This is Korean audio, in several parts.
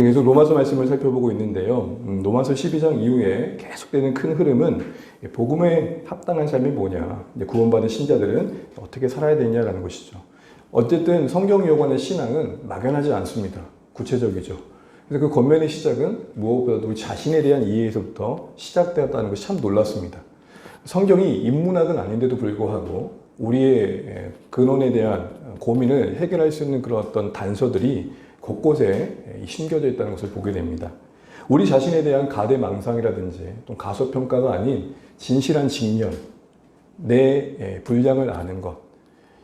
계속 로마서 말씀을 살펴보고 있는데요. 로마서 12장 이후에 계속되는 큰 흐름은 복음에 합당한 삶이 뭐냐, 구원받은 신자들은 어떻게 살아야 되냐라는 것이죠. 어쨌든 성경이 요구하는 신앙은 막연하지 않습니다. 구체적이죠. 그래서 그 권면의 시작은 무엇보다도 우리 자신에 대한 이해에서부터 시작되었다는 것이 참 놀랐습니다. 성경이 인문학은 아닌데도 불구하고 우리의 근원에 대한 고민을 해결할 수 있는 그런 어떤 단서들이 곳곳에 심겨져 있다는 것을 보게 됩니다. 우리 자신에 대한 가대망상이라든지 또 가소평가가 아닌 진실한 직면, 내 분량을 아는 것,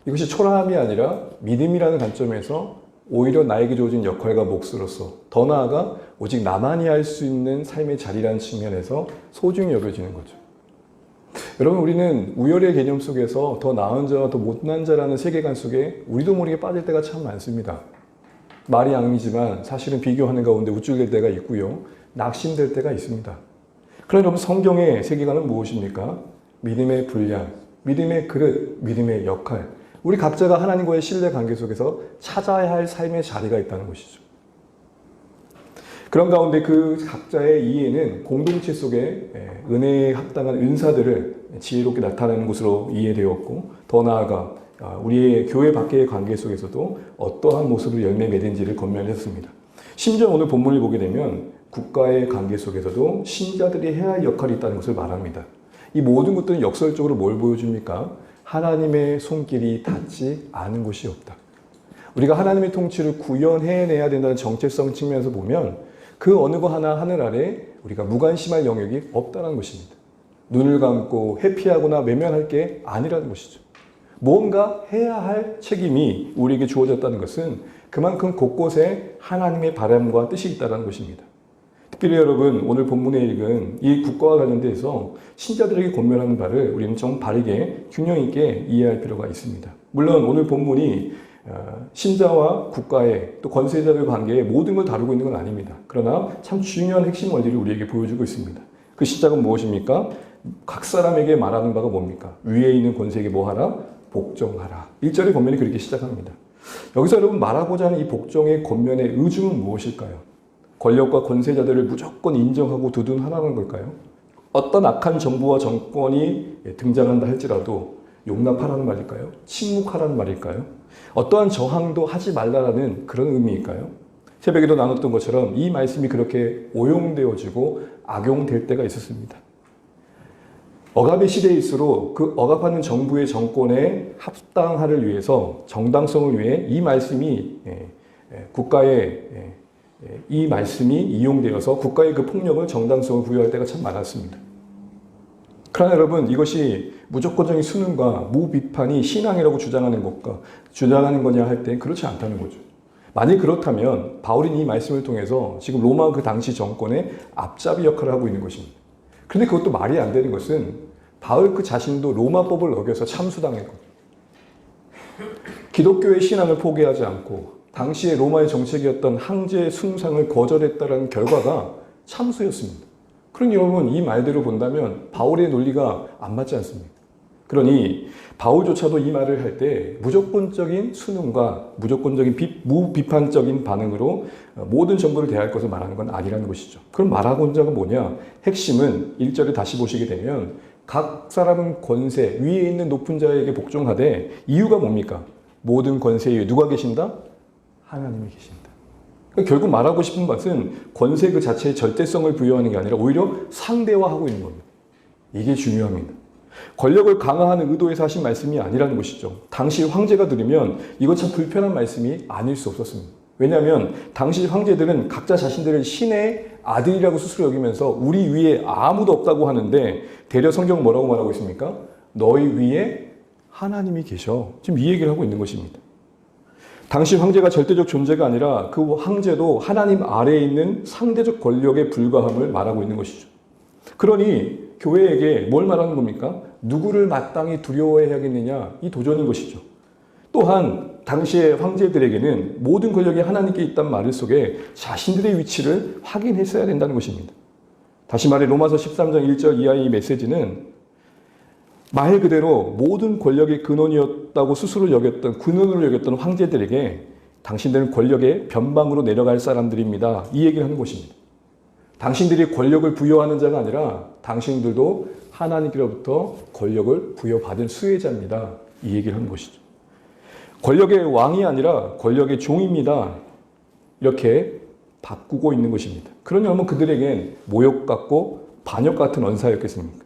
이것이 초라함이 아니라 믿음이라는 관점에서 오히려 나에게 주어진 역할과 몫으로서 더 나아가 오직 나만이 할 수 있는 삶의 자리라는 측면에서 소중히 여겨지는 거죠. 여러분, 우리는 우열의 개념 속에서 더 나은 자와 더 못난 자라는 세계관 속에 우리도 모르게 빠질 때가 참 많습니다. 말이 아니지만 사실은 비교하는 가운데 우쭐될 때가 있고요. 낙심될 때가 있습니다. 그러나 여러분, 성경의 세계관은 무엇입니까? 믿음의 분량, 믿음의 그릇, 믿음의 역할. 우리 각자가 하나님과의 신뢰 관계 속에서 찾아야 할 삶의 자리가 있다는 것이죠. 그런 가운데 그 각자의 이해는 공동체 속에 은혜에 합당한 은사들을 지혜롭게 나타내는 것으로 이해되었고, 더 나아가 우리의 교회 밖의 관계 속에서도 어떠한 모습으로 열매 맺은지를 권면했습니다. 심지어 오늘 본문을 보게 되면 국가의 관계 속에서도 신자들이 해야 할 역할이 있다는 것을 말합니다. 이 모든 것들은 역설적으로 뭘 보여줍니까? 하나님의 손길이 닿지 않은 곳이 없다. 우리가 하나님의 통치를 구현해내야 된다는 정체성 측면에서 보면 그 어느 거 하나 하늘 아래 우리가 무관심할 영역이 없다는 것입니다. 눈을 감고 회피하거나 외면할 게 아니라는 것이죠. 뭔가 해야 할 책임이 우리에게 주어졌다는 것은 그만큼 곳곳에 하나님의 바람과 뜻이 있다는 것입니다. 특별히 여러분, 오늘 본문에 읽은 이 국가와 관련돼서 신자들에게 권면하는 바를 우리는 좀 바르게 균형 있게 이해할 필요가 있습니다. 물론 오늘 본문이 신자와 국가의 또 권세자들 관계의 모든 걸 다루고 있는 건 아닙니다. 그러나 참 중요한 핵심 원리를 우리에게 보여주고 있습니다. 그 시작은 무엇입니까? 각 사람에게 말하는 바가 뭡니까? 위에 있는 권세에게 뭐하라? 복종하라. 1절의 권면이 그렇게 시작합니다. 여기서 여러분 말하고자 하는 이 복종의 권면의 의중은 무엇일까요? 권력과 권세자들을 무조건 인정하고 두둔하라는 걸까요? 어떤 악한 정부와 정권이 등장한다 할지라도 용납하라는 말일까요? 침묵하라는 말일까요? 어떠한 저항도 하지 말라라는 그런 의미일까요? 새벽에도 나눴던 것처럼 이 말씀이 그렇게 오용되어지고 악용될 때가 있었습니다. 억압의 시대일수록 그 억압하는 정부의 정권에 합당화를 위해서, 정당성을 위해 이 말씀이 이 말씀이 이용되어서 국가의 그 폭력을 정당성을 부여할 때가 참 많았습니다. 그러나 여러분, 이것이 무조건적인 순응과 무비판이 신앙이라고 주장하는 거냐 할 때 그렇지 않다는 거죠. 만약 그렇다면 바울이 이 말씀을 통해서 지금 로마 그 당시 정권의 앞잡이 역할을 하고 있는 것입니다. 그런데 그것도 말이 안 되는 것은 바울 그 자신도 로마법을 어겨서 참수당했거든요. 기독교의 신앙을 포기하지 않고 당시의 로마의 정책이었던 황제의 숭상을 거절했다는 결과가 참수였습니다. 그러니 여러분, 이 말대로 본다면 바울의 논리가 안 맞지 않습니까? 그러니 바울조차도 이 말을 할 때 무조건적인 순응과 무조건적인 무비판적인 반응으로 모든 정부를 대할 것을 말하는 건 아니라는 것이죠. 그럼 말하고자 하는 건 뭐냐? 핵심은 1절에 다시 보시게 되면 각 사람은 권세, 위에 있는 높은 자에게 복종하되, 이유가 뭡니까? 모든 권세 위에 누가 계신다? 하나님이 계신다. 그러니까 결국 말하고 싶은 것은 권세 그 자체의 절대성을 부여하는 게 아니라 오히려 상대화하고 있는 겁니다. 이게 중요합니다. 권력을 강화하는 의도에서 하신 말씀이 아니라는 것이죠. 당시 황제가 들으면 이건 참 불편한 말씀이 아닐 수 없었습니다. 왜냐하면 당시 황제들은 각자 자신들을 신의 아들이라고 스스로 여기면서 우리 위에 아무도 없다고 하는데, 대려 성경은 뭐라고 말하고 있습니까? 너희 위에 하나님이 계셔. 지금 이 얘기를 하고 있는 것입니다. 당시 황제가 절대적 존재가 아니라 그 황제도 하나님 아래에 있는 상대적 권력에 불과함을 말하고 있는 것이죠. 그러니 교회에게 뭘 말하는 겁니까? 누구를 마땅히 두려워해야겠느냐? 이 도전인 것이죠. 또한 당시의 황제들에게는 모든 권력이 하나님께 있다는 말 속에 자신들의 위치를 확인했어야 된다는 것입니다. 다시 말해 로마서 13장 1절 이하의 이 메시지는 말 그대로 모든 권력의 근원이었다고 스스로 여겼던, 근원으로 여겼던 황제들에게 당신들은 권력의 변방으로 내려갈 사람들입니다. 이 얘기를 하는 것입니다. 당신들이 권력을 부여하는 자가 아니라 당신들도 하나님께로부터 권력을 부여받은 수혜자입니다. 이 얘기를 하는 것이죠. 권력의 왕이 아니라 권력의 종입니다. 이렇게 바꾸고 있는 것입니다. 그러냐면 그들에겐 모욕 같고 반역 같은 언사였겠습니까?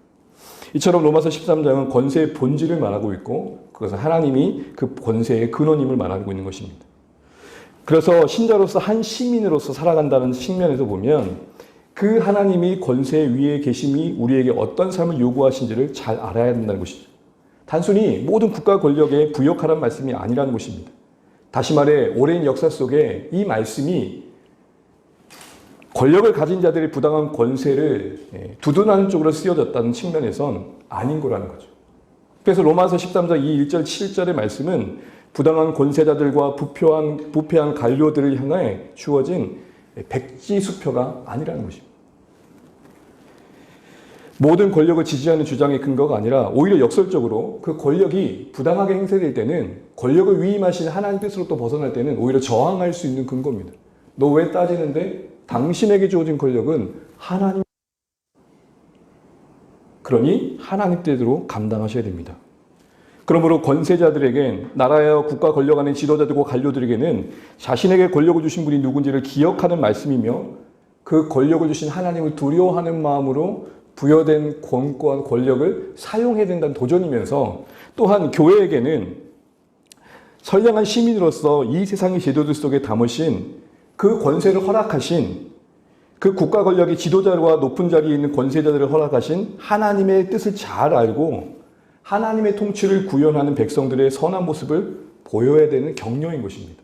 이처럼 로마서 13장은 권세의 본질을 말하고 있고 그것은 하나님이 그 권세의 근원임을 말하고 있는 것입니다. 그래서 신자로서 한 시민으로서 살아간다는 측면에서 보면 그 하나님이 권세 위에 계심이 우리에게 어떤 삶을 요구하신지를 잘 알아야 된다는 것이죠. 단순히 모든 국가 권력에 부역하라는 말씀이 아니라는 것입니다. 다시 말해 오랜 역사 속에 이 말씀이 권력을 가진 자들의 부당한 권세를 두둔하는 쪽으로 쓰여졌다는 측면에선 아닌 거라는 거죠. 그래서 로마서 13장 1절 7절의 말씀은 부당한 권세자들과 부패한 관료들을 향해 주어진 백지수표가 아니라는 것입니다. 모든 권력을 지지하는 주장의 근거가 아니라 오히려 역설적으로 그 권력이 부당하게 행사될 때는 권력을 위임하신 하나님 뜻으로 또 벗어날 때는 오히려 저항할 수 있는 근거입니다. 너 왜 따지는데? 당신에게 주어진 권력은 하나님, 그러니 하나님 뜻대로 감당하셔야 됩니다. 그러므로 권세자들에겐 나라와 국가 권력 안의 지도자들과 관료들에게는 자신에게 권력을 주신 분이 누군지를 기억하는 말씀이며 그 권력을 주신 하나님을 두려워하는 마음으로 부여된 권과 권력을 사용해야 된다는 도전이면서 또한 교회에게는 선량한 시민으로서 이 세상의 제도들 속에 담으신 그 권세를 허락하신 그 국가 권력의 지도자와 높은 자리에 있는 권세자들을 허락하신 하나님의 뜻을 잘 알고 하나님의 통치를 구현하는 백성들의 선한 모습을 보여야 되는 격려인 것입니다.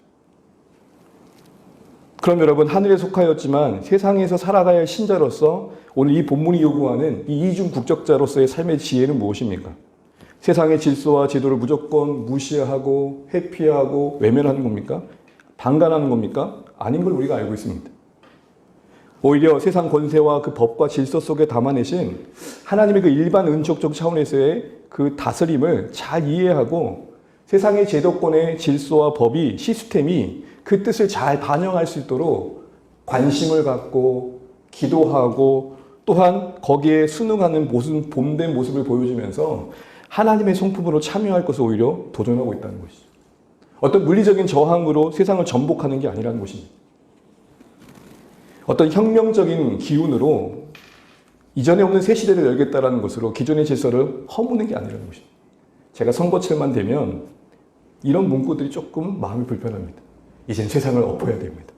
그럼 여러분, 하늘에 속하였지만 세상에서 살아가야 할 신자로서 오늘 이 본문이 요구하는 이 이중 국적자로서의 삶의 지혜는 무엇입니까? 세상의 질서와 제도를 무조건 무시하고 회피하고 외면하는 겁니까? 방관하는 겁니까? 아닌 걸 우리가 알고 있습니다. 오히려 세상 권세와 그 법과 질서 속에 담아내신 하나님의 그 일반 은총적 차원에서의 그 다스림을 잘 이해하고 세상의 제도권의 질서와 법이 시스템이 그 뜻을 잘 반영할 수 있도록 관심을 갖고 기도하고 또한 거기에 순응하는 본된 모습을 보여주면서 하나님의 성품으로 참여할 것을 오히려 도전하고 있다는 것이죠. 어떤 물리적인 저항으로 세상을 전복하는 게 아니라는 것입니다. 어떤 혁명적인 기운으로 이전에 없는 새 시대를 열겠다라는 것으로 기존의 질서를 허무는 게 아니라는 것입니다. 제가 선거철만 되면 이런 문구들이 조금 마음이 불편합니다. 이젠 세상을 엎어야 됩니다.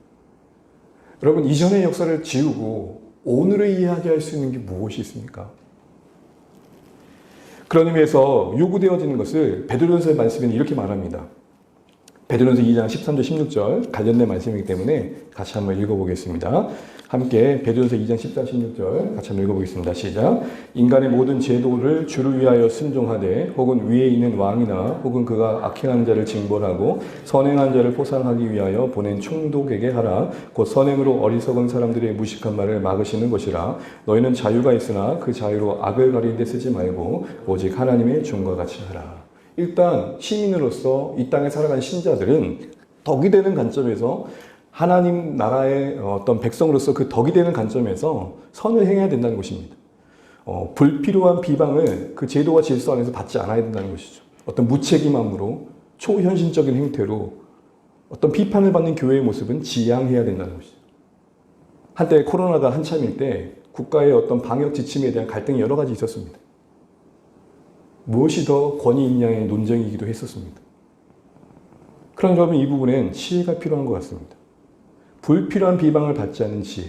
여러분, 이전의 역사를 지우고 오늘을 이야기할 수 있는 게 무엇이 있습니까? 그런 의미에서 요구되어지는 것을 베드로전서의 말씀에는 이렇게 말합니다. 베드로전서 2장 13절 16절 관련된 말씀이기 때문에 같이 한번 읽어보겠습니다. 함께 베드로전서 2장 14, 16절 같이 한번 읽어보겠습니다. 시작. 인간의 모든 제도를 주를 위하여 순종하되 혹은 위에 있는 왕이나 혹은 그가 악행한 자를 징벌하고 선행한 자를 포상하기 위하여 보낸 총독에게 하라. 곧 선행으로 어리석은 사람들의 무식한 말을 막으시는 것이라. 너희는 자유가 있으나 그 자유로 악을 가리는 데 쓰지 말고 오직 하나님의 종과 같이 하라. 일단 시민으로서 이 땅에 살아가는 신자들은 덕이 되는 관점에서 하나님 나라의 어떤 백성으로서 그 덕이 되는 관점에서 선을 행해야 된다는 것입니다. 불필요한 비방을 그 제도와 질서 안에서 받지 않아야 된다는 것이죠. 어떤 무책임함으로 초현실적인 행태로 어떤 비판을 받는 교회의 모습은 지양해야 된다는 것이죠. 한때 코로나가 한참일 때 국가의 어떤 방역 지침에 대한 갈등이 여러 가지 있었습니다. 무엇이 더 권위 있냐의 논쟁이기도 했었습니다. 그런 점은 이 부분엔 지혜가 필요한 것 같습니다. 불필요한 비방을 받지 않는 지혜,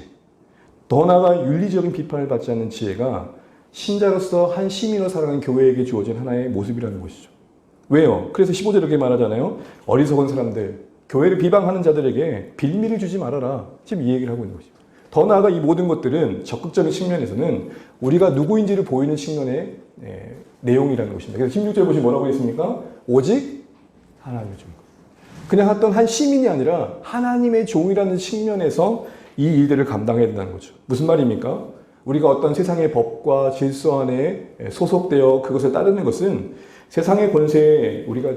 더 나아가 윤리적인 비판을 받지 않는 지혜가 신자로서 한 시민으로 살아가는 교회에게 주어진 하나의 모습이라는 것이죠. 왜요? 그래서 15절 이렇게 말하잖아요. 어리석은 사람들, 교회를 비방하는 자들에게 빌미를 주지 말아라. 지금 이 얘기를 하고 있는 것입니다. 더 나아가 이 모든 것들은 적극적인 측면에서는 우리가 누구인지를 보이는 측면의 내용이라는 것입니다. 그래서 16절 보시면 뭐라고 했습니까? 오직 하나님의 종. 그냥 어떤 한 시민이 아니라 하나님의 종이라는 측면에서 이 일들을 감당해야 된다는 거죠. 무슨 말입니까? 우리가 어떤 세상의 법과 질서 안에 소속되어 그것을 따르는 것은 세상의 권세에 우리가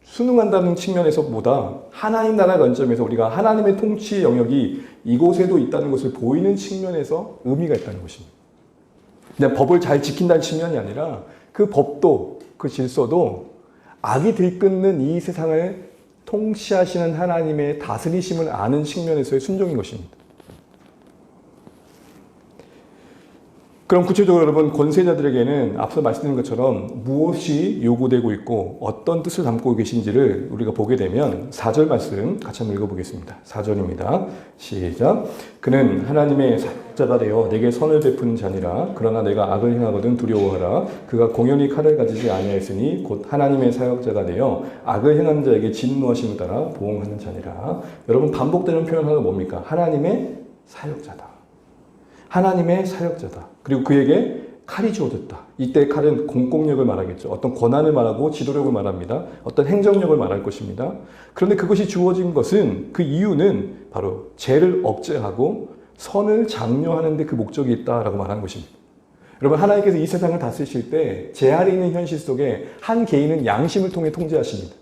순응한다는 측면에서보다 하나님 나라 관점에서 우리가 하나님의 통치 영역이 이곳에도 있다는 것을 보이는 측면에서 의미가 있다는 것입니다. 그냥 법을 잘 지킨다는 측면이 아니라 그 법도 그 질서도 악이 들끓는 이 세상을 통치하시는 하나님의 다스리심을 아는 측면에서의 순종인 것입니다. 그럼 구체적으로 여러분 권세자들에게는 앞서 말씀드린 것처럼 무엇이 요구되고 있고 어떤 뜻을 담고 계신지를 우리가 보게 되면 4절 말씀 같이 한번 읽어보겠습니다. 4절입니다. 시작. 그는 하나님의 사역자가 되어 내게 선을 베푸는 자니라. 그러나 내가 악을 행하거든 두려워하라. 그가 공연히 칼을 가지지 아니하였으니 곧 하나님의 사역자가 되어 악을 행하는 자에게 진노하심을 따라 보응하는 자니라. 여러분 반복되는 표현 하나가 뭡니까? 하나님의 사역자다. 하나님의 사역자다. 그리고 그에게 칼이 주어졌다. 이때 칼은 공권력을 말하겠죠. 어떤 권한을 말하고 지도력을 말합니다. 어떤 행정력을 말할 것입니다. 그런데 그것이 주어진 것은 그 이유는 바로 죄를 억제하고 선을 장려하는 데 그 목적이 있다라고 말하는 것입니다. 여러분 하나님께서 이 세상을 다스리실 때 제 아래 있는 현실 속에 한 개인은 양심을 통해 통제하십니다.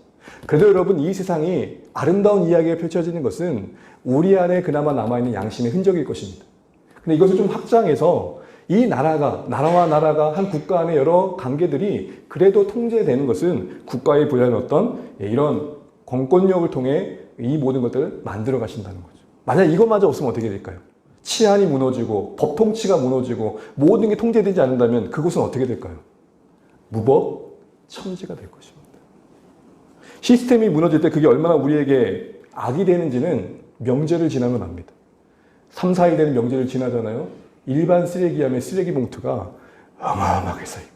그래도 여러분 이 세상이 아름다운 이야기가 펼쳐지는 것은 우리 안에 그나마 남아있는 양심의 흔적일 것입니다. 근데 이것을 좀 확장해서 이 나라와 나라가 한 국가 안에 여러 관계들이 그래도 통제되는 것은 국가에 부여한 어떤 이런 권권력을 통해 이 모든 것들을 만들어 가신다는 거죠. 만약 이것마저 없으면 어떻게 될까요? 치안이 무너지고 법 통치가 무너지고 모든 게 통제되지 않는다면 그곳은 어떻게 될까요? 무법 천지가 될 것입니다. 시스템이 무너질 때 그게 얼마나 우리에게 악이 되는지는 명절을 지나면 압니다. 3, 4일 되는 명절을 지나잖아요. 일반 쓰레기함의 쓰레기 봉투가 어마어마하게 쌓입니다.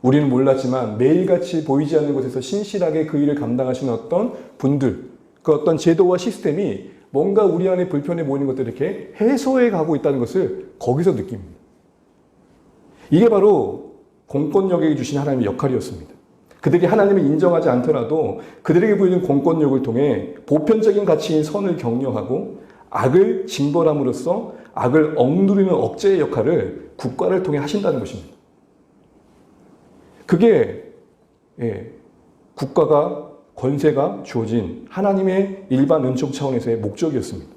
우리는 몰랐지만 매일같이 보이지 않는 곳에서 신실하게 그 일을 감당하시는 어떤 분들, 그 어떤 제도와 시스템이 뭔가 우리 안에 불편해 보이는 것들을 이렇게 해소해 가고 있다는 것을 거기서 느낍니다. 이게 바로 공권력에게 주신 하나님의 역할이었습니다. 그들이 하나님을 인정하지 않더라도 그들에게 보이는 공권력을 통해 보편적인 가치인 선을 격려하고 악을 징벌함으로써 악을 억누르는 억제의 역할을 국가를 통해 하신다는 것입니다. 그게 국가가 권세가 주어진 하나님의 일반 은총 차원에서의 목적이었습니다.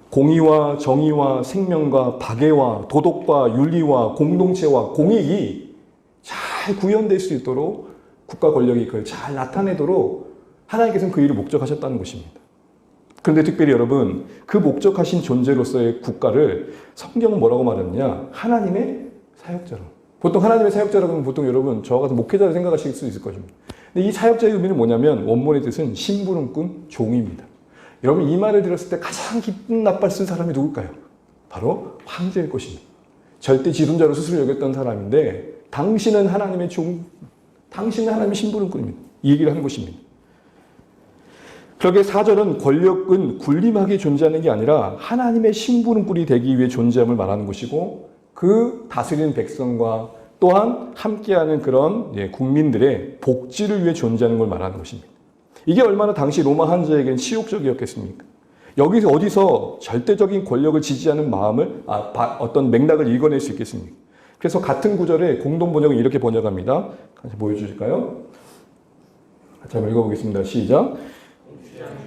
공의와 정의와 생명과 박애와 도덕과 윤리와 공동체와 공익이 잘 구현될 수 있도록 국가 권력이 그걸 잘 나타내도록 하나님께서는 그 일을 목적하셨다는 것입니다. 그런데 특별히 여러분 그 목적하신 존재로서의 국가를 성경은 뭐라고 말하느냐? 하나님의 사역자로. 보통 하나님의 사역자라고 하면 보통 여러분 저와 같은 목회자를 생각하실 수 있을 것입니다. 근데 이 사역자의 의미는 뭐냐면 원문의 뜻은 심부름꾼 종입니다. 여러분 이 말을 들었을 때 가장 기쁜 나팔 쓴 사람이 누굴까요? 바로 황제일 것입니다. 절대 지존자로 스스로 여겼던 사람인데 당신은 하나님의 종, 당신은 하나님의 심부름꾼입니다. 이 얘기를 하는 것입니다. 그러게 4절은 권력은 군림하게 존재하는 게 아니라 하나님의 심부름꾼이 되기 위해 존재함을 말하는 것이고 그 다스리는 백성과 또한 함께하는 그런 국민들의 복지를 위해 존재하는 걸 말하는 것입니다. 이게 얼마나 당시 로마 황제에게는 치욕적이었겠습니까? 여기서 어디서 절대적인 권력을 지지하는 마음을 어떤 맥락을 읽어낼 수 있겠습니까? 그래서 같은 구절에 공동 번역은 이렇게 번역합니다. 같이 보여주실까요? 같이 한번 읽어보겠습니다. 시작.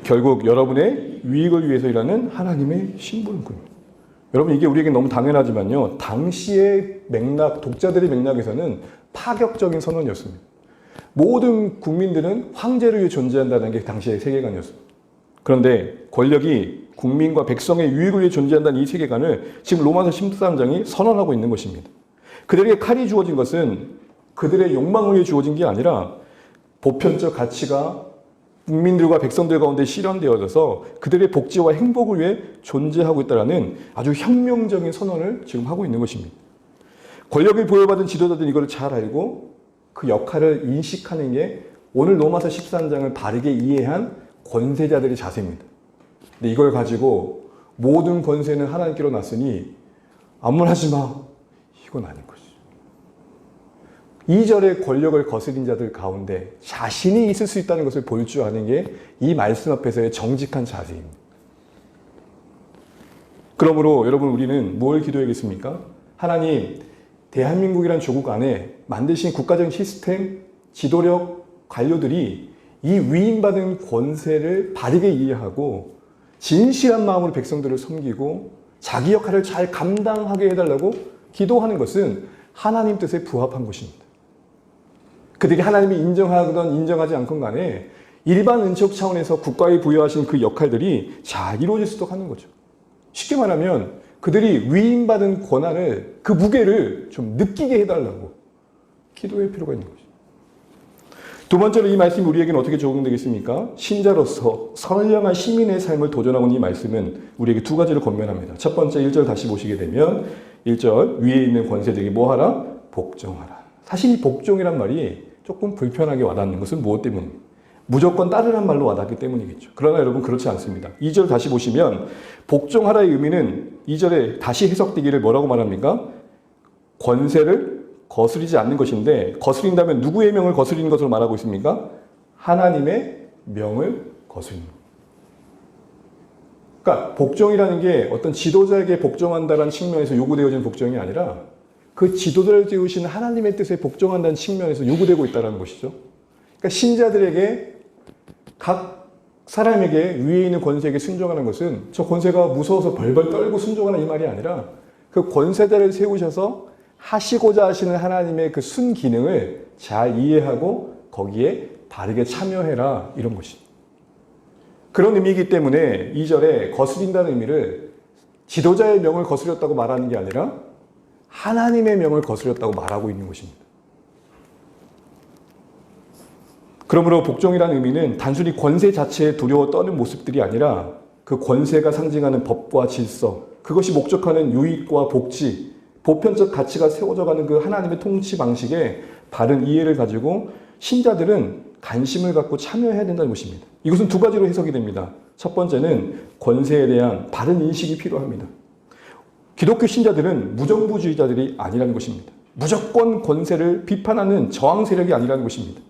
결국 여러분의 유익을 위해서 일하는 하나님의 심부름꾼입니다. 여러분 이게 우리에게 너무 당연하지만요. 당시의 맥락, 독자들의 맥락에서는 파격적인 선언이었습니다. 모든 국민들은 황제를 위해 존재한다는 게 당시의 세계관이었습니다. 그런데 권력이 국민과 백성의 유익을 위해 존재한다는 이 세계관을 지금 로마서 13장이 선언하고 있는 것입니다. 그들에게 칼이 주어진 것은 그들의 욕망을 위해 주어진 게 아니라 보편적 가치가 국민들과 백성들 가운데 실현되어져서 그들의 복지와 행복을 위해 존재하고 있다는 아주 혁명적인 선언을 지금 하고 있는 것입니다. 권력을 부여받은 지도자들은 이걸 잘 알고 그 역할을 인식하는 게 오늘 로마서 13장을 바르게 이해한 권세자들의 자세입니다. 근데 이걸 가지고 모든 권세는 하나님께로 났으니 아무 말 하지 마. 이건 아닌 거죠. 2절의 권력을 거스린 자들 가운데 자신이 있을 수 있다는 것을 볼 줄 아는 게 이 말씀 앞에서의 정직한 자세입니다. 그러므로 여러분 우리는 뭘 기도해야겠습니까? 하나님, 대한민국이라는 조국 안에 만드신 국가적인 시스템, 지도력, 관료들이 이 위임받은 권세를 바르게 이해하고 진실한 마음으로 백성들을 섬기고 자기 역할을 잘 감당하게 해달라고 기도하는 것은 하나님 뜻에 부합한 것입니다. 그들이 하나님이 인정하건 인정하지 않건 간에 일반 은총 차원에서 국가에 부여하신 그 역할들이 잘 이루어질 수 있도록 하는 거죠. 쉽게 말하면 그들이 위임받은 권한을, 그 무게를 좀 느끼게 해달라고 기도할 필요가 있는 거죠. 두 번째로 이 말씀이 우리에게는 어떻게 적용되겠습니까? 신자로서 선량한 시민의 삶을 도전하고 있는 이 말씀은 우리에게 두 가지를 권면합니다. 첫 번째 1절 다시 보시게 되면 1절 위에 있는 권세들에게 뭐하라? 복종하라. 사실 이 복종이란 말이 조금 불편하게 와닿는 것은 무엇 때문입니까? 무조건 따르란 말로 와닿기 때문이겠죠. 그러나 여러분 그렇지 않습니다. 2절 다시 보시면 복종하라의 의미는 2절에 다시 해석되기를 뭐라고 말합니까? 권세를 거스리지 않는 것인데, 거스린다면 누구의 명을 거스리는 것으로 말하고 있습니까? 하나님의 명을 거스리는 것. 그러니까 복종이라는 게 어떤 지도자에게 복종한다는 측면에서 요구되어진 복종이 아니라 그 지도자를 세우신 하나님의 뜻에 복종한다는 측면에서 요구되고 있다는 것이죠. 그러니까 신자들에게, 각 사람에게 위에 있는 권세에게 순종하는 것은 저 권세가 무서워서 벌벌 떨고 순종하는 이 말이 아니라 그 권세자를 세우셔서 하시고자 하시는 하나님의 그 순기능을 잘 이해하고 거기에 바르게 참여해라, 이런 것입니다. 그런 의미이기 때문에 2절에 거스린다는 의미를 지도자의 명을 거스렸다고 말하는 게 아니라 하나님의 명을 거스렸다고 말하고 있는 것입니다. 그러므로 복종이라는 의미는 단순히 권세 자체에 두려워 떠는 모습들이 아니라 그 권세가 상징하는 법과 질서, 그것이 목적하는 유익과 복지, 보편적 가치가 세워져가는 그 하나님의 통치 방식에 바른 이해를 가지고 신자들은 관심을 갖고 참여해야 된다는 것입니다. 이것은 두 가지로 해석이 됩니다. 첫 번째는 권세에 대한 바른 인식이 필요합니다. 기독교 신자들은 무정부주의자들이 아니라는 것입니다. 무조건 권세를 비판하는 저항 세력이 아니라는 것입니다.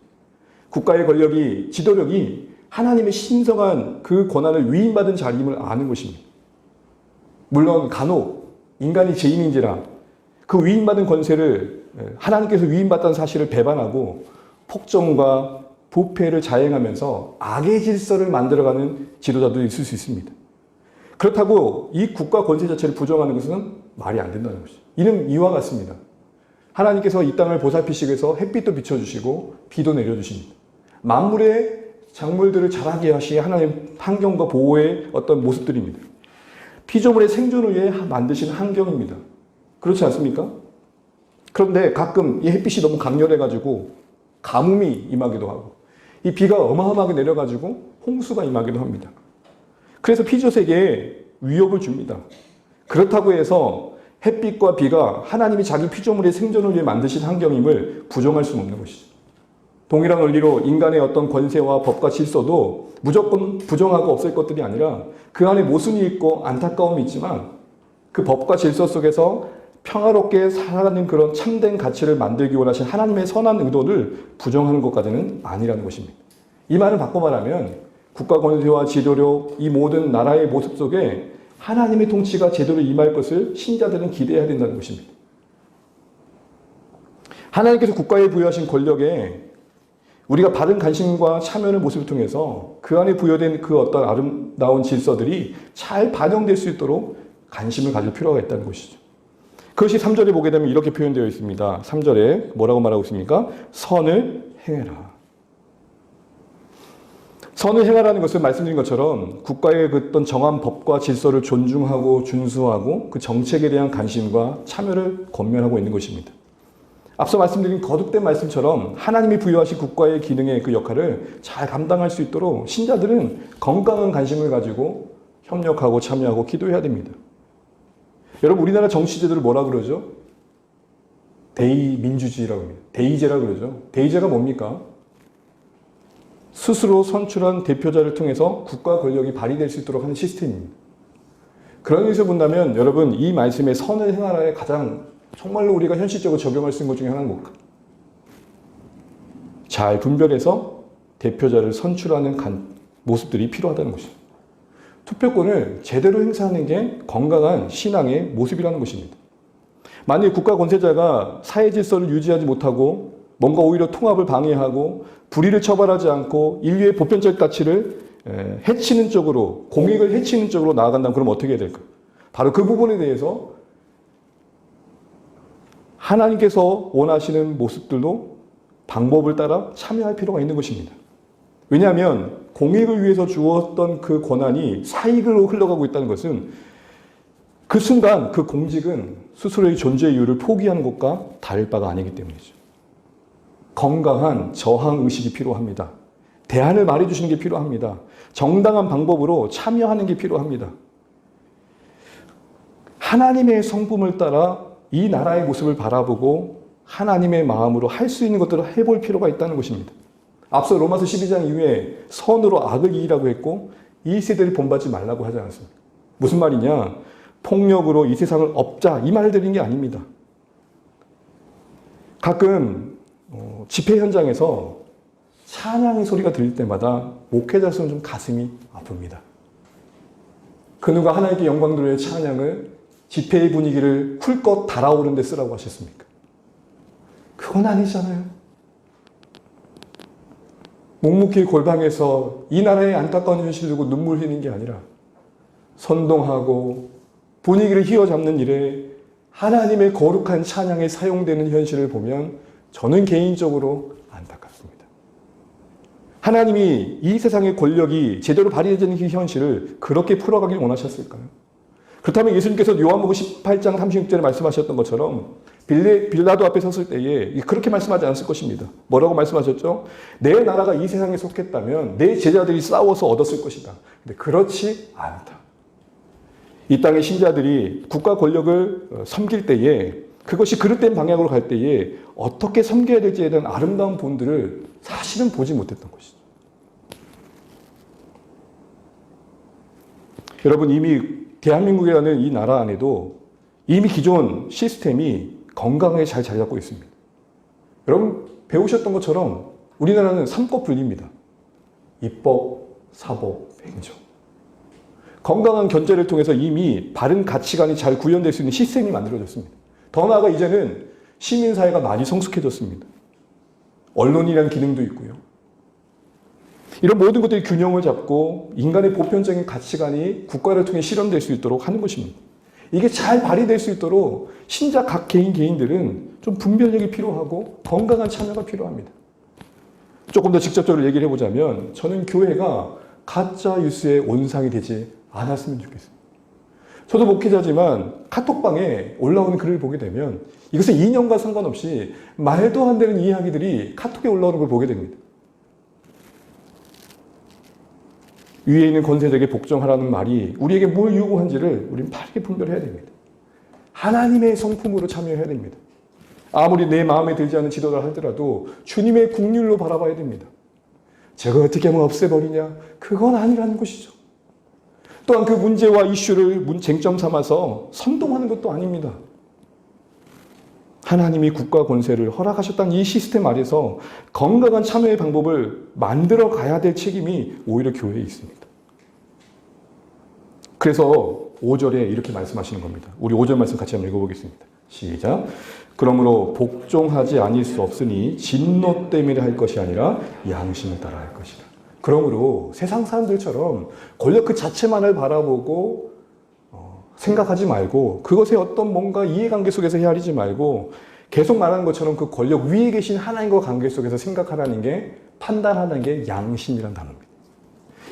국가의 권력이, 지도력이 하나님의 신성한 그 권한을 위임받은 자리임을 아는 것입니다. 물론 간혹 인간이 죄인인지라 그 위임받은 권세를, 하나님께서 위임받다는 사실을 배반하고 폭정과 부패를 자행하면서 악의 질서를 만들어가는 지도자도 있을 수 있습니다. 그렇다고 이 국가 권세 자체를 부정하는 것은 말이 안 된다는 것이죠. 이는 이와 같습니다. 하나님께서 이 땅을 보살피시기 위해서 햇빛도 비춰주시고 비도 내려주십니다. 만물의 작물들을 자라게 하시 하나님 환경과 보호의 어떤 모습들입니다. 피조물의 생존을 위해 만드신 환경입니다. 그렇지 않습니까? 그런데 가끔 이 햇빛이 너무 강렬해가지고 가뭄이 임하기도 하고 이 비가 어마어마하게 내려가지고 홍수가 임하기도 합니다. 그래서 피조세계에 위협을 줍니다. 그렇다고 해서 햇빛과 비가 하나님이 자기 피조물의 생존을 위해 만드신 환경임을 부정할 수는 없는 것이죠. 동일한 원리로 인간의 어떤 권세와 법과 질서도 무조건 부정하고 없앨 것들이 아니라 그 안에 모순이 있고 안타까움이 있지만 그 법과 질서 속에서 평화롭게 살아가는 그런 참된 가치를 만들기 원하신 하나님의 선한 의도를 부정하는 것까지는 아니라는 것입니다. 이 말을 바꿔 말하면 국가 권세와 지도력, 이 모든 나라의 모습 속에 하나님의 통치가 제대로 임할 것을 신자들은 기대해야 된다는 것입니다. 하나님께서 국가에 부여하신 권력에 우리가 바른 관심과 참여의 모습을 통해서 그 안에 부여된 그 어떤 아름다운 질서들이 잘 반영될 수 있도록 관심을 가질 필요가 있다는 것이죠. 그것이 3절에 보게 되면 이렇게 표현되어 있습니다. 3절에 뭐라고 말하고 있습니까? 선을 행해라. 선을 행하라는 것은 말씀드린 것처럼 국가의 그 어떤 정한 법과 질서를 존중하고 준수하고 그 정책에 대한 관심과 참여를 권면하고 있는 것입니다. 앞서 말씀드린 거듭된 말씀처럼 하나님이 부여하신 국가의 기능의 그 역할을 잘 감당할 수 있도록 신자들은 건강한 관심을 가지고 협력하고 참여하고 기도해야 됩니다. 여러분, 우리나라 정치제도를 뭐라 그러죠? 대의민주주의라고 합니다. 대의제라고 그러죠. 대의제가 뭡니까? 스스로 선출한 대표자를 통해서 국가 권력이 발휘될 수 있도록 하는 시스템입니다. 그런 의미에서 본다면 여러분, 이 말씀의 선을 행하라에 가장 정말로 우리가 현실적으로 적용할 수 있는 것 중에 하나는 뭘까? 잘 분별해서 대표자를 선출하는 모습들이 필요하다는 것입니다. 투표권을 제대로 행사하는 게 건강한 신앙의 모습이라는 것입니다. 만약 국가 권세자가 사회 질서를 유지하지 못하고 뭔가 오히려 통합을 방해하고 불의를 처벌하지 않고 인류의 보편적 가치를 해치는 쪽으로, 공익을 해치는 쪽으로 나아간다면 그럼 어떻게 해야 될까? 바로 그 부분에 대해서 하나님께서 원하시는 모습들도 방법을 따라 참여할 필요가 있는 것입니다. 왜냐하면 공익을 위해서 주었던 그 권한이 사익으로 흘러가고 있다는 것은 그 순간 그 공직은 스스로의 존재 이유를 포기하는 것과 다를 바가 아니기 때문이죠. 건강한 저항 의식이 필요합니다. 대안을 말해주시는 게 필요합니다. 정당한 방법으로 참여하는 게 필요합니다. 하나님의 성품을 따라 이 나라의 모습을 바라보고 하나님의 마음으로 할 수 있는 것들을 해볼 필요가 있다는 것입니다. 앞서 로마서 12장 이후에 선으로 악을 이기라고 했고 이 세대를 본받지 말라고 하지 않았습니까? 무슨 말이냐? 폭력으로 이 세상을 업자 이 말을 드린 게 아닙니다. 가끔 집회 현장에서 찬양의 소리가 들릴 때마다 목회자로서는 좀 가슴이 아픕니다. 그 누가 하나님께 영광 돌릴 찬양을 집회의 분위기를 쿨껏 달아오른 데 쓰라고 하셨습니까? 그건 아니잖아요. 묵묵히 골방에서 이 나라의 안타까운 현실을 두고 눈물 흘리는 게 아니라 선동하고 분위기를 휘어잡는 일에 하나님의 거룩한 찬양에 사용되는 현실을 보면 저는 개인적으로 안타깝습니다. 하나님이 이 세상의 권력이 제대로 발휘되는 이 현실을 그렇게 풀어가길 원하셨을까요? 그렇다면 예수님께서 요한복음 18장 36절에 말씀하셨던 것처럼 빌라도 앞에 섰을 때에 그렇게 말씀하지 않았을 것입니다. 뭐라고 말씀하셨죠? 내 나라가 이 세상에 속했다면 내 제자들이 싸워서 얻었을 것이다. 근데 그렇지 않다. 이 땅의 신자들이 국가 권력을 섬길 때에 그것이 그릇된 방향으로 갈 때에 어떻게 섬겨야 될지에 대한 아름다운 본들을 사실은 보지 못했던 것이죠. 여러분 이미 대한민국이라는 이 나라 안에도 이미 기존 시스템이 건강하게 잘 자리 잡고 있습니다. 여러분 배우셨던 것처럼 우리나라는 3권 분리입니다. 입법, 사법, 행정. 건강한 견제를 통해서 이미 바른 가치관이 잘 구현될 수 있는 시스템이 만들어졌습니다. 더 나아가 이제는 시민사회가 많이 성숙해졌습니다. 언론이라는 기능도 있고요. 이런 모든 것들이 균형을 잡고 인간의 보편적인 가치관이 국가를 통해 실현될 수 있도록 하는 것입니다. 이게 잘 발휘될 수 있도록 신자 각 개인들은 좀 분별력이 필요하고 건강한 참여가 필요합니다. 조금 더 직접적으로 얘기를 해보자면 저는 교회가 가짜 뉴스의 온상이 되지 않았으면 좋겠습니다. 저도 목회자지만 카톡방에 올라오는 글을 보게 되면 이것은 이념과 상관없이 말도 안 되는 이야기들이 카톡에 올라오는 걸 보게 됩니다. 위에 있는 권세자에게 복종하라는 말이 우리에게 뭘 요구한지를 우리는 바르게 분별해야 됩니다. 하나님의 성품으로 참여해야 됩니다. 아무리 내 마음에 들지 않는 지도를 하더라도 주님의 국률로 바라봐야 됩니다. 제가 어떻게 하면 없애버리냐? 그건 아니라는 것이죠. 또한 그 문제와 이슈를 쟁점 삼아서 선동하는 것도 아닙니다. 하나님이 국가 권세를 허락하셨다는 이 시스템 아래서 건강한 참여의 방법을 만들어 가야 될 책임이 오히려 교회에 있습니다. 그래서 5절에 이렇게 말씀하시는 겁니다. 우리 5절 말씀 같이 한번 읽어보겠습니다. 시작. 그러므로 복종하지 아닐 수 없으니 진노 때문에 할 것이 아니라 양심을 따라 할 것이다. 그러므로 세상 사람들처럼 권력 그 자체만을 바라보고 생각하지 말고 그것에 어떤 뭔가 이해관계 속에서 헤아리지 말고 계속 말하는 것처럼 그 권력 위에 계신 하나님과 관계 속에서 생각하라는 게 판단하는 게 양심이라는 단어입니다.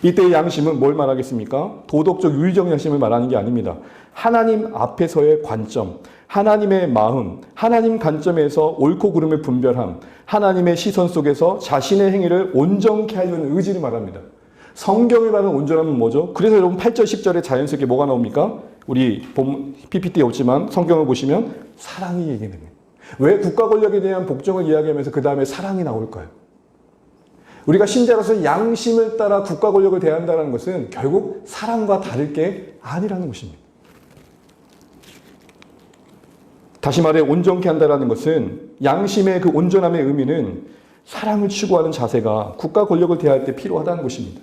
이때의 양심은 뭘 말하겠습니까? 도덕적 윤리적 양심을 말하는 게 아닙니다. 하나님 앞에서의 관점, 하나님의 마음, 하나님 관점에서 옳고 그름의 분별함, 하나님의 시선 속에서 자신의 행위를 온전케 하려는 의지를 말합니다. 성경이 말하는 온전함은 뭐죠? 그래서 여러분 8절 10절에 자연스럽게 뭐가 나옵니까? 우리 PPT에 없지만 성경을 보시면 사랑이 얘기됩니다. 왜 국가 권력에 대한 복종을 이야기하면서 그 다음에 사랑이 나올까요? 우리가 신자로서 양심을 따라 국가 권력을 대한다는 것은 결국 사랑과 다를 게 아니라는 것입니다. 다시 말해 온전케 한다는 것은 양심의 그 온전함의 의미는 사랑을 추구하는 자세가 국가 권력을 대할 때 필요하다는 것입니다.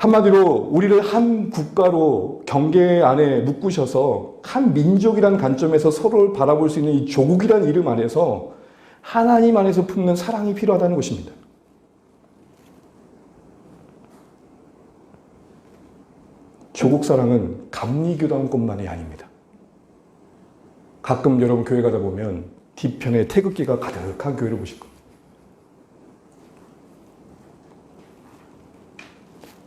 한마디로 우리를 한 국가로 경계 안에 묶으셔서 한 민족이라는 관점에서 서로를 바라볼 수 있는 이 조국이라는 이름 안에서 하나님 안에서 품는 사랑이 필요하다는 것입니다. 조국 사랑은 감리교단뿐만이 아닙니다. 가끔 여러분 교회 가다 보면 뒤편에 태극기가 가득한 교회를 보실 겁니다.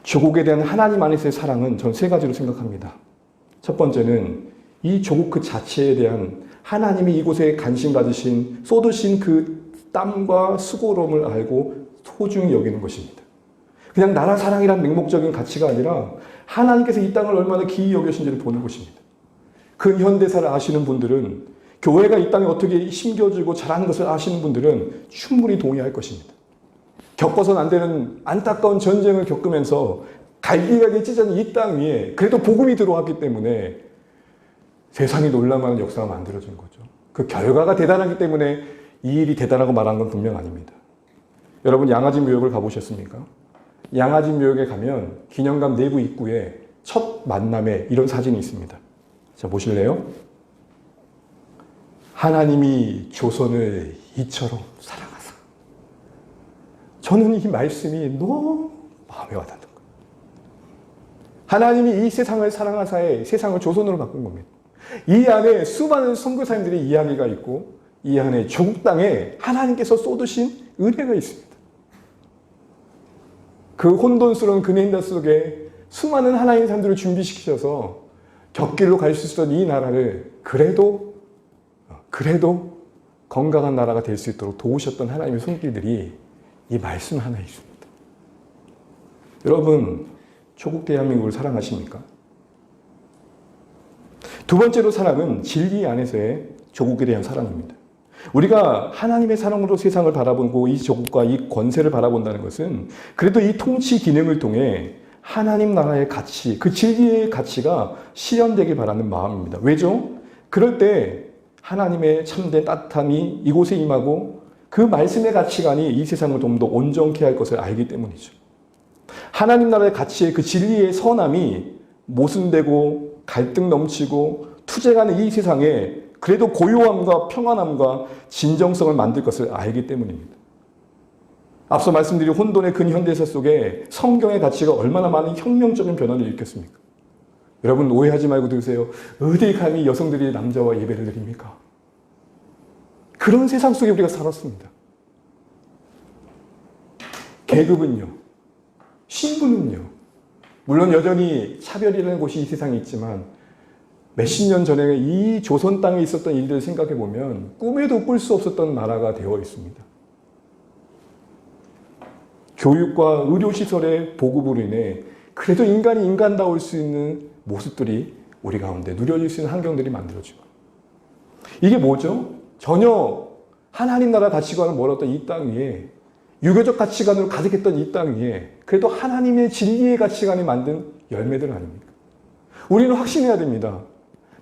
조국에 대한 하나님 안에서의 사랑은 전 세 가지로 생각합니다. 첫 번째는 이 조국 그 자체에 대한 하나님이 이곳에 관심 가지신 쏟으신 그 땀과 수고로움을 알고 소중히 여기는 것입니다. 그냥 나라 사랑이란 맹목적인 가치가 아니라 하나님께서 이 땅을 얼마나 기이 여기신지를 보는 것입니다. 그 현대사를 아시는 분들은, 교회가 이 땅에 어떻게 심겨지고 자라는 것을 아시는 분들은 충분히 동의할 것입니다. 겪어서는 안 되는 안타까운 전쟁을 겪으면서 갈기갈기 찢어진 이 땅 위에 그래도 복음이 들어왔기 때문에 세상이 놀랄만한 역사가 만들어진 거죠. 그 결과가 대단하기 때문에 이 일이 대단하고 말한 건 분명 아닙니다. 여러분 양아지 묘역을 가보셨습니까? 양아지 묘역에 가면 기념관 내부 입구에 첫 만남에 이런 사진이 있습니다. 자, 보실래요? 하나님이 조선을 이처럼 사랑하사. 저는 이 말씀이 너무 마음에 와닿는 거예요. 하나님이 이 세상을 사랑하사에 세상을 조선으로 바꾼 겁니다. 이 안에 수많은 선교사님들의 이야기가 있고 이 안에 조국 땅에 하나님께서 쏟으신 은혜가 있습니다. 그 혼돈스러운 근해인다 속에 수많은 하나님의 사람들을 준비시키셔서 곁길로 갈 수 있었던 이 나라를 그래도 건강한 나라가 될 수 있도록 도우셨던 하나님의 손길들이 이 말씀 하나에 있습니다. 여러분, 조국 대한민국을 사랑하십니까? 두 번째로 사랑은 진리 안에서의 조국에 대한 사랑입니다. 우리가 하나님의 사랑으로 세상을 바라보고 이 조국과 이 권세를 바라본다는 것은 그래도 이 통치 기능을 통해 하나님 나라의 가치, 그 진리의 가치가 실현되길 바라는 마음입니다. 왜죠? 그럴 때 하나님의 참된 따뜻함이 이곳에 임하고 그 말씀의 가치관이 이 세상을 좀 더 온전케 할 것을 알기 때문이죠. 하나님 나라의 가치의 그 진리의 선함이 모순되고 갈등 넘치고 투쟁하는 이 세상에 그래도 고요함과 평안함과 진정성을 만들 것을 알기 때문입니다. 앞서 말씀드린 혼돈의 근현대사 속에 성경의 가치가 얼마나 많은 혁명적인 변화를 일으켰습니까? 여러분 오해하지 말고 들으세요. 어디 감히 여성들이 남자와 예배를 드립니까? 그런 세상 속에 우리가 살았습니다. 계급은요, 신분은요, 물론 여전히 차별이라는 곳이 이 세상에 있지만 몇십 년 전에 이 조선 땅에 있었던 일들을 생각해 보면 꿈에도 꿀 수 없었던 나라가 되어 있습니다. 교육과 의료시설의 보급으로 인해 그래도 인간이 인간다울 수 있는 모습들이 우리 가운데 누려질 수 있는 환경들이 만들어지고, 이게 뭐죠? 전혀 하나님 나라 가치관을 멀었던 이 땅 위에, 유교적 가치관으로 가득했던 이 땅 위에 그래도 하나님의 진리의 가치관이 만든 열매들 아닙니까? 우리는 확신해야 됩니다.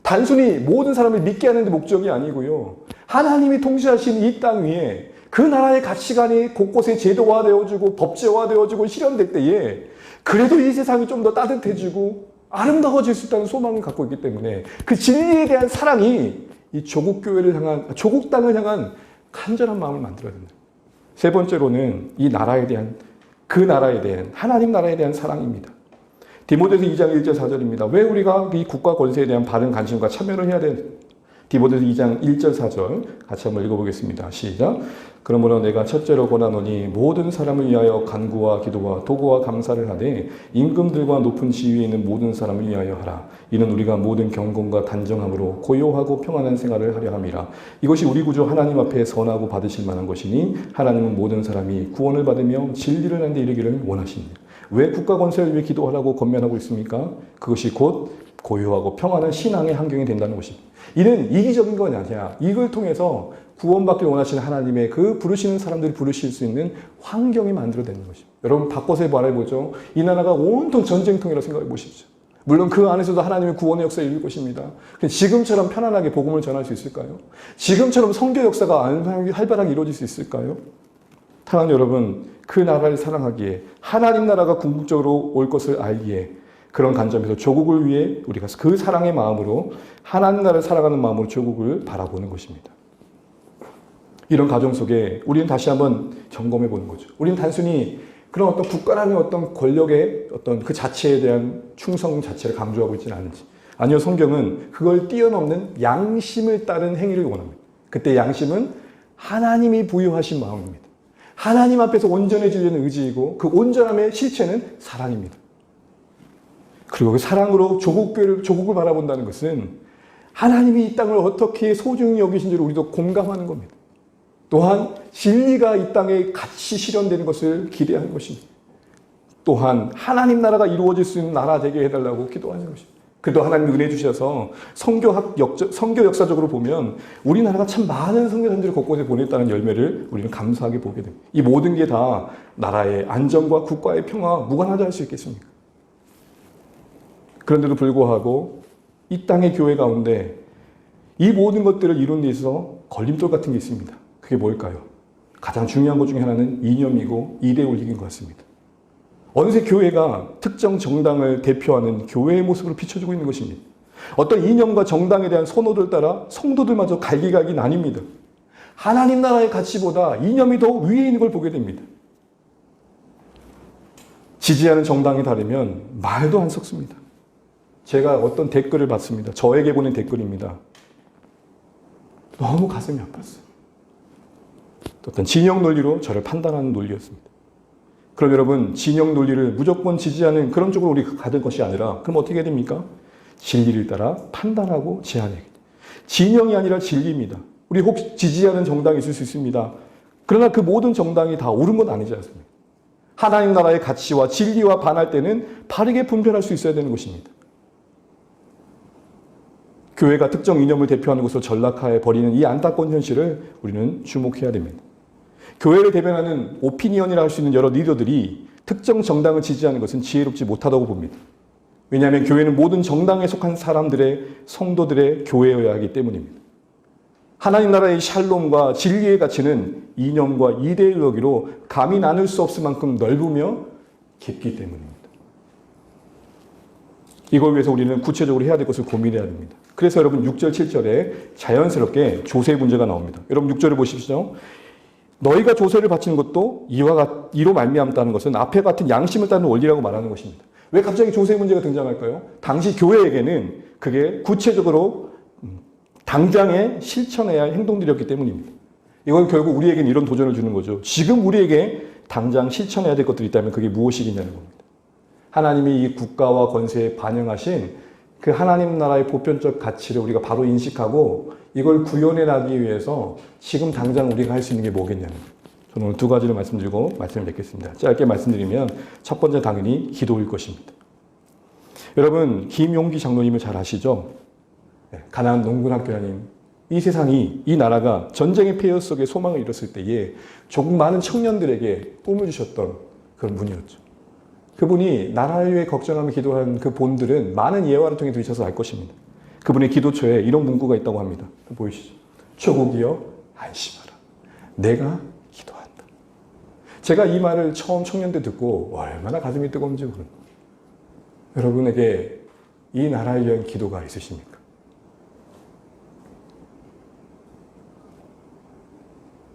단순히 모든 사람을 믿게 하는 데 목적이 아니고요, 하나님이 통치하신 이 땅 위에 그 나라의 가치관이 곳곳에 제도화되어지고 법제화되어지고 실현될 때에 그래도 이 세상이 좀 더 따뜻해지고 아름다워질 수 있다는 소망을 갖고 있기 때문에 그 진리에 대한 사랑이 이 조국 교회를 향한, 조국 땅을 향한 간절한 마음을 만들어야 된다. 세 번째로는 이 나라에 대한, 그 나라에 대한, 하나님 나라에 대한 사랑입니다. 디모데서 2장 1절 4절입니다. 왜 우리가 이 국가 권세에 대한 바른 관심과 참여를 해야 되는지. 디모데서 2장 1절 4절 같이 한번 읽어보겠습니다. 시작. 그러므로 내가 첫째로 권하노니 모든 사람을 위하여 간구와 기도와 도구와 감사를 하되 임금들과 높은 지위에 있는 모든 사람을 위하여 하라. 이는 우리가 모든 경건과 단정함으로 고요하고 평안한 생활을 하려 함이라. 이것이 우리 구주 하나님 앞에 선하고 받으실 만한 것이니 하나님은 모든 사람이 구원을 받으며 진리를 하는 데 이르기를 원하십니다. 왜 국가 권세를 위해 기도하라고 권면하고 있습니까? 그것이 곧 고요하고 평안한 신앙의 환경이 된다는 것입니다. 이는 이기적인 건 아니야. 이걸 통해서 구원받길 원하시는 하나님의 그 부르시는 사람들이 부르실 수 있는 환경이 만들어내는 것입니다. 여러분 바꿔서 말해보죠. 이 나라가 온통 전쟁통이라고 생각해 보십시오. 물론 그 안에서도 하나님의 구원의 역사를 이룰 것입니다. 지금처럼 편안하게 복음을 전할 수 있을까요? 지금처럼 선교 역사가 활발하게 이루어질 수 있을까요? 사랑하는 여러분, 그 나라를 사랑하기에, 하나님 나라가 궁극적으로 올 것을 알기에, 그런 관점에서 조국을 위해 우리가 그 사랑의 마음으로, 하나님 나라를 살아가는 마음으로 조국을 바라보는 것입니다. 이런 과정 속에 우리는 다시 한번 점검해 보는 거죠. 우리는 단순히 그런 어떤 국가라는 어떤 권력의 어떤 그 자체에 대한 충성 자체를 강조하고 있지는 않은지. 아니요, 성경은 그걸 뛰어넘는 양심을 따른 행위를 원합니다. 그때 양심은 하나님이 부여하신 마음입니다. 하나님 앞에서 온전해지려는 의지이고, 그 온전함의 실체는 사랑입니다. 그리고 그 사랑으로 조국을 바라본다는 것은 하나님이 이 땅을 어떻게 소중히 여기신지를 우리도 공감하는 겁니다. 또한 진리가 이 땅에 같이 실현되는 것을 기대하는 것입니다. 또한 하나님 나라가 이루어질 수 있는 나라 되게 해달라고 기도하는 것입니다. 그래도 하나님 은혜 주셔서 선교 역사적으로 보면 우리나라가 참 많은 선교사님들을 곳곳에 보냈다는 열매를 우리는 감사하게 보게 됩니다. 이 모든 게 다 나라의 안정과 국가의 평화와 무관하다 할 수 있겠습니까? 그런데도 불구하고 이 땅의 교회 가운데 이 모든 것들을 이루는 데 있어서 걸림돌 같은 게 있습니다. 그게 뭘까요? 가장 중요한 것 중에 하나는 이념이고 이데올로기인 것 같습니다. 어느새 교회가 특정 정당을 대표하는 교회의 모습으로 비춰지고 있는 것입니다. 어떤 이념과 정당에 대한 선호들 따라 성도들마저 갈기갈기 나뉩니다. 하나님 나라의 가치보다 이념이 더 위에 있는 걸 보게 됩니다. 지지하는 정당이 다르면 말도 안 섞습니다. 제가 어떤 댓글을 봤습니다. 저에게 보낸 댓글입니다. 너무 가슴이 아팠어요. 어떤 진영 논리로 저를 판단하는 논리였습니다. 그럼 여러분, 진영 논리를 무조건 지지하는 그런 쪽으로 우리가 가는 것이 아니라, 그럼 어떻게 해야 됩니까? 진리를 따라 판단하고 제안해야 됩니다. 진영이 아니라 진리입니다. 우리 혹 지지하는 정당이 있을 수 있습니다. 그러나 그 모든 정당이 다 옳은 건 아니지 않습니까? 하나님 나라의 가치와 진리와 반할 때는 바르게 분별할 수 있어야 되는 것입니다. 교회가 특정 이념을 대표하는 것으로 전락해 버리는 이 안타까운 현실을 우리는 주목해야 됩니다. 교회를 대변하는 오피니언이라 할 수 있는 여러 리더들이 특정 정당을 지지하는 것은 지혜롭지 못하다고 봅니다. 왜냐하면 교회는 모든 정당에 속한 사람들의, 성도들의 교회여야 하기 때문입니다. 하나님 나라의 샬롬과 진리의 가치는 이념과 이데올로기로 감히 나눌 수 없을 만큼 넓으며 깊기 때문입니다. 이걸 위해서 우리는 구체적으로 해야 될 것을 고민해야 됩니다. 그래서 여러분 6절, 7절에 자연스럽게 조세 문제가 나옵니다. 여러분 6절을 보십시오. 너희가 조세를 바치는 것도 이로 말미암다는 것은 앞에 같은 양심을 따르는 원리라고 말하는 것입니다. 왜 갑자기 조세 문제가 등장할까요? 당시 교회에게는 그게 구체적으로 당장에 실천해야 할 행동들이었기 때문입니다. 이건 결국 우리에게는 이런 도전을 주는 거죠. 지금 우리에게 당장 실천해야 될 것들이 있다면 그게 무엇이겠냐는 겁니다. 하나님이 이 국가와 권세에 반영하신 그 하나님 나라의 보편적 가치를 우리가 바로 인식하고 이걸 구현해 나가기 위해서 지금 당장 우리가 할 수 있는 게 뭐겠냐는 거예요. 저는 오늘 두 가지를 말씀드리고 말씀을 맺겠습니다. 짧게 말씀드리면 첫 번째 당연히 기도일 것입니다. 여러분, 김용기 장로님을 잘 아시죠? 가나안 농군학교장님. 이 세상이, 이 나라가 전쟁의 폐허 속에 소망을 잃었을 때에 조국 많은 청년들에게 꿈을 주셨던 그런 분이었죠. 그분이 나라를 위해 걱정하며 기도한 그 본들은 많은 예화를 통해 들으셔서 알 것입니다. 그분의 기도처에 이런 문구가 있다고 합니다. 보이시죠? 조국이여 안심하라. 내가 기도한다. 제가 이 말을 처음 청년 때 듣고 얼마나 가슴이 뜨거운지 모릅니다. 여러분에게 이 나라를 위한 기도가 있으십니까?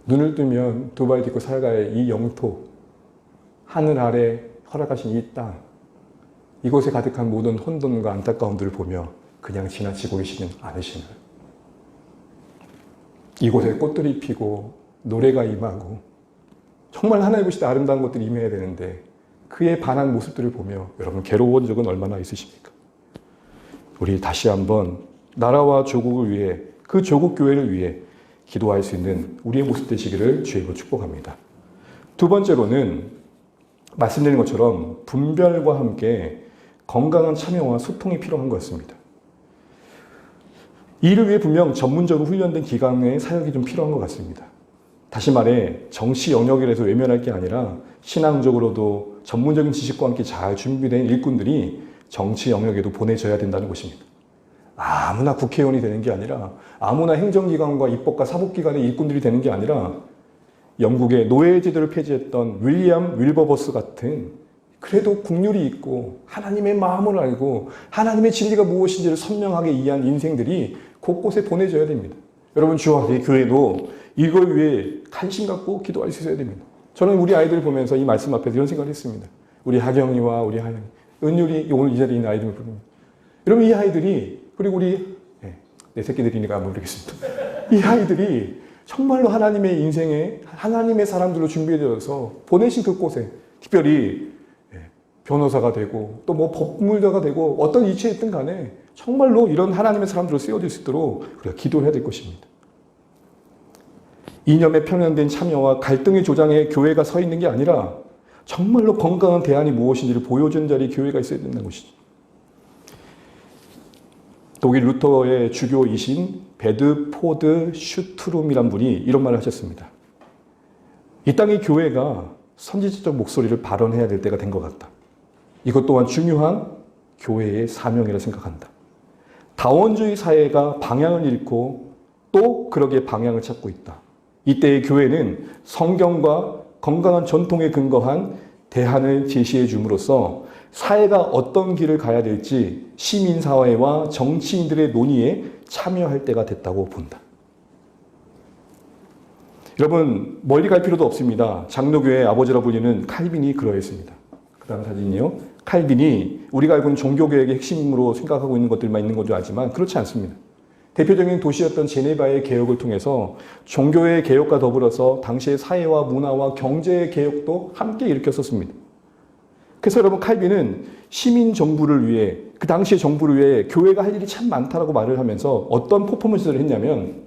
눈을 뜨면 두 발 딛고 살아갈 이 영토, 하늘 아래 허락하신 이 땅, 이곳에 가득한 모든 혼돈과 안타까움들을 보며 그냥 지나치고 계시진 않으시나요? 이곳에 꽃들이 피고 노래가 임하고 정말 하나님 보실 때 아름다운 것들이 임해야 되는데 그에 반한 모습들을 보며 여러분 괴로운 적은 얼마나 있으십니까? 우리 다시 한번 나라와 조국을 위해, 그 조국 교회를 위해 기도할 수 있는 우리의 모습 되시기를 주의 이름으로 축복합니다. 두 번째로는 말씀드린 것처럼 분별과 함께 건강한 참여와 소통이 필요한 것 같습니다. 이를 위해 분명 전문적으로 훈련된 기관의 사역이 좀 필요한 것 같습니다. 다시 말해 정치 영역이라서 외면할 게 아니라 신앙적으로도 전문적인 지식과 함께 잘 준비된 일꾼들이 정치 영역에도 보내져야 된다는 것입니다. 아무나 국회의원이 되는 게 아니라 아무나 행정기관과 입법과 사법기관의 일꾼들이 되는 게 아니라 영국의 노예제도를 폐지했던 윌리엄 윌버버스 같은 그래도 국률이 있고 하나님의 마음을 알고 하나님의 진리가 무엇인지를 선명하게 이해한 인생들이 곳곳에 보내져야 됩니다. 여러분 주와 내 교회도 이걸 위해 관심 갖고 기도할 수 있어야 됩니다. 저는 우리 아이들 보면서 이 말씀 앞에서 이런 생각을 했습니다. 우리 하경이와 우리 하영이, 은율이 오늘 이 자리에 있는 아이들을 부릅니다. 여러분 이 아이들이 그리고 우리 내 새끼들이니까 모르겠습니다. 이 아이들이 정말로 하나님의 인생에 하나님의 사람들로 준비되어서 보내신 그곳에 특별히 변호사가 되고 또 뭐 법무자가 되고 어떤 위치에 있든 간에 정말로 이런 하나님의 사람들로 쓰여질 수 있도록 우리가 기도해야 될 것입니다. 이념에 편향된 참여와 갈등의 조장에 교회가 서 있는 게 아니라 정말로 건강한 대안이 무엇인지를 보여주는 자리에 교회가 있어야 된다는 것이죠. 독일 루터의 주교이신 베드포드 슈트룸이란 분이 이런 말을 하셨습니다. 이 땅의 교회가 선지자적 목소리를 발언해야 될 때가 된 것 같다. 이것 또한 중요한 교회의 사명이라 생각한다. 다원주의 사회가 방향을 잃고 또 그러게 방향을 찾고 있다. 이때의 교회는 성경과 건강한 전통에 근거한 대안을 제시해 줌으로써 사회가 어떤 길을 가야 될지 시민사회와 정치인들의 논의에 참여할 때가 됐다고 본다. 여러분 멀리 갈 필요도 없습니다. 장로교의 아버지라 불리는 칼빈이 그러했습니다. 그 다음 사진이요. 칼빈이 우리가 알고 있는 종교개혁의 핵심으로 생각하고 있는 것들만 있는 것도 알지만 그렇지 않습니다. 대표적인 도시였던 제네바의 개혁을 통해서 종교의 개혁과 더불어서 당시의 사회와 문화와 경제의 개혁도 함께 일으켰었습니다. 그래서 여러분 칼빈은 시민 정부를 위해 그 당시의 정부를 위해 교회가 할 일이 참 많다라고 말을 하면서 어떤 퍼포먼스를 했냐면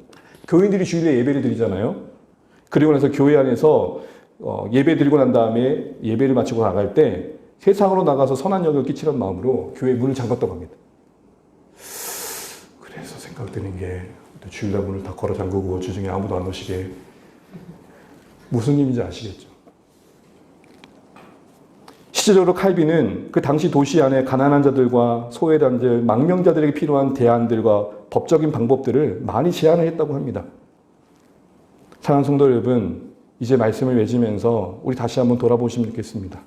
교인들이 주일에 예배를 드리잖아요. 그리고 나서 교회 안에서 예배 드리고 난 다음에 예배를 마치고 나갈 때 세상으로 나가서 선한 역을 끼치는 마음으로 교회 문을 잠갔다고 합니다. 그래서 생각되는 게 주일날 문을 다 걸어 잠그고 주중에 아무도 안 오시게 무슨 의미인지 아시겠죠? 실제적으로 칼빈은 그 당시 도시 안에 가난한 자들과 소외단들, 망명자들에게 필요한 대안들과 법적인 방법들을 많이 제안을 했다고 합니다. 사랑하는 성도 여러분, 이제 말씀을 맺으면서 우리 다시 한번 돌아보시면 좋겠습니다.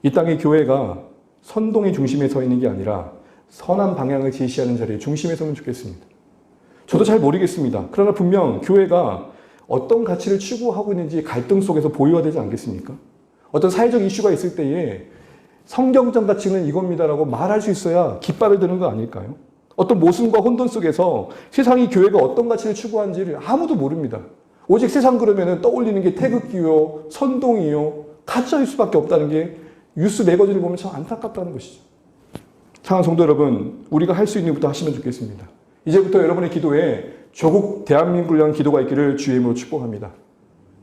이 땅의 교회가 선동의 중심에 서 있는 게 아니라 선한 방향을 제시하는 자리에 중심에 서면 좋겠습니다. 저도 잘 모르겠습니다. 그러나 분명 교회가 어떤 가치를 추구하고 있는지 갈등 속에서 보여야 되지 않겠습니까? 어떤 사회적 이슈가 있을 때에 성경적 가치는 이겁니다라고 말할 수 있어야 깃발을 드는 거 아닐까요? 어떤 모순과 혼돈 속에서 세상이 교회가 어떤 가치를 추구하는지를 아무도 모릅니다. 오직 세상 그러면 떠올리는 게 태극기요, 선동이요, 가짜일 수밖에 없다는 게 뉴스 매거진을 보면 참 안타깝다는 것이죠. 사랑하는 성도 여러분, 우리가 할 수 있는 것부터 하시면 좋겠습니다. 이제부터 여러분의 기도에 조국 대한민국을 위한 기도가 있기를 주의 이름으로 축복합니다.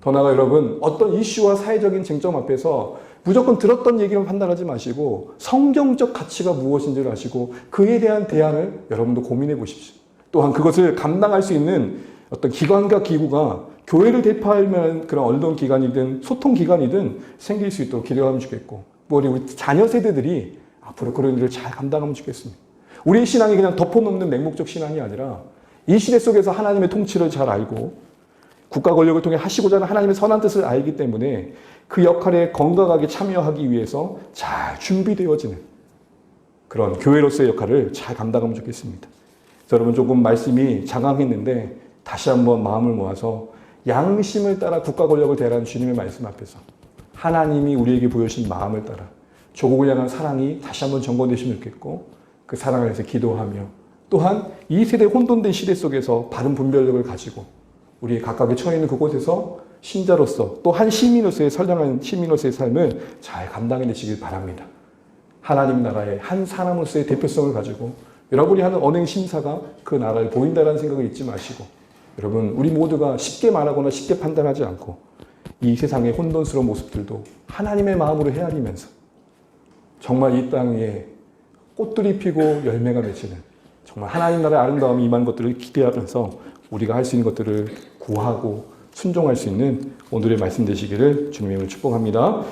더 나아가 여러분, 어떤 이슈와 사회적인 쟁점 앞에서 무조건 들었던 얘기만 판단하지 마시고 성경적 가치가 무엇인지를 아시고 그에 대한 대안을 여러분도 고민해 보십시오. 또한 그것을 감당할 수 있는 어떤 기관과 기구가 교회를 대표할 만한 그런 언론기관이든 소통기관이든 생길 수 있도록 기도하면 좋겠고, 우리 자녀 세대들이 앞으로 그런 일을 잘 감당하면 좋겠습니다. 우리의 신앙이 그냥 덮어놓는 맹목적 신앙이 아니라 이 시대 속에서 하나님의 통치를 잘 알고 국가 권력을 통해 하시고자 하는 하나님의 선한 뜻을 알기 때문에 그 역할에 건강하게 참여하기 위해서 잘 준비되어지는 그런 교회로서의 역할을 잘 감당하면 좋겠습니다. 여러분 조금 말씀이 장황했는데 다시 한번 마음을 모아서 양심을 따라 국가 권력을 대하는 주님의 말씀 앞에서 하나님이 우리에게 보여주신 마음을 따라 조국을 향한 사랑이 다시 한번 정건되시면 좋겠고, 그 사랑을 위해서 기도하며 또한 이 세대 혼돈된 시대 속에서 바른 분별력을 가지고 우리 각각의 처해 있는 그곳에서 신자로서 또 한 시민으로서의 선량한 시민으로서의 삶을 잘 감당해내시길 바랍니다. 하나님 나라의 한 사람으로서의 대표성을 가지고 여러분이 하는 언행 심사가 그 나라를 보인다는 생각을 잊지 마시고, 여러분 우리 모두가 쉽게 말하거나 쉽게 판단하지 않고 이 세상의 혼돈스러운 모습들도 하나님의 마음으로 헤아리면서 정말 이 땅에 꽃들이 피고 열매가 맺히는 정말 하나님 나라의 아름다움이 임한 것들을 기대하면서 우리가 할 수 있는 것들을 구하고 순종할 수 있는 오늘의 말씀 되시기를 주님의 이름으로 축복합니다.